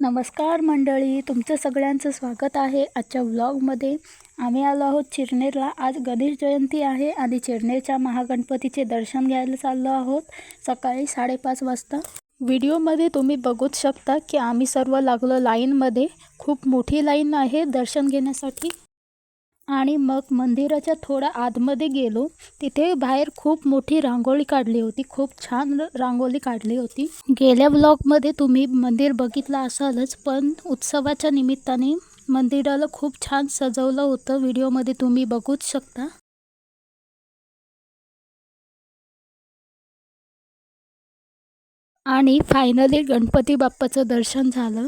नमस्कार मंडळी, तुमचं सगळ्यांचं स्वागत आहे आजच्या व्लॉगमध्ये। आम्ही आलो आहोत चिरनेरला। आज गणेश जयंती आहे आणि चिरनेरच्या महागणपतीचे दर्शन घ्यायला चाललो आहोत सकाळी 5:30 वाजता। व्हिडिओमध्ये तुम्ही बघूच शकता की आम्ही सर्व लागलो लाईनमध्ये। खूप मोठी लाईन आहे दर्शन घेण्यासाठी। आणि मग मंदिराच्या थोडा आतमध्ये गेलो। तिथे बाहेर खूप मोठी रांगोळी काढली होती, खूप छान रांगोळी काढली होती। गेल्या व्लॉगमध्ये तुम्ही मंदिर बघितलं असालच, पण उत्सवाच्या निमित्ताने मंदिराला खूप छान सजवलं होतं। व्हिडिओमध्ये तुम्ही बघूच शकता। आणि फायनली गणपती बाप्पाचं दर्शन झालं।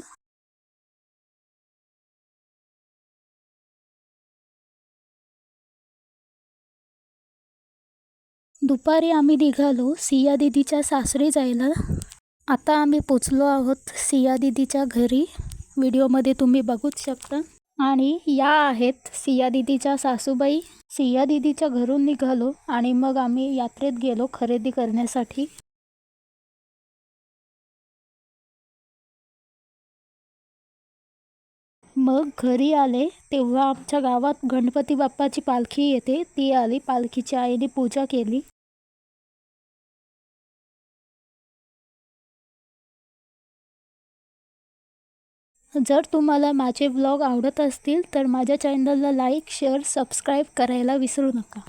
दुपारी आम्ही निघालो सिया दीदीच्या सासरी जायला। आता आम्ही पोचलो आहोत सिया दीदीच्या घरी। व्हिडिओमध्ये तुम्ही बघूच शकता। आणि या आहेत सिया दीदीच्या सासूबाई। सिया दीदीच्या घरून निघालो आणि मग आम्ही यात्रेत गेलो खरेदी करण्यासाठी। मग घरी आले तेव्हा आमच्या गावात गणपती बाप्पाची पालखी येते, ती आली। पालखीच्या आईने पूजा केली। जर तुम्हाला माझे व्लॉग आवडत असतील तर माझ्या चॅनलला लाईक, शेअर, सबस्क्राईब करायला विसरू नका।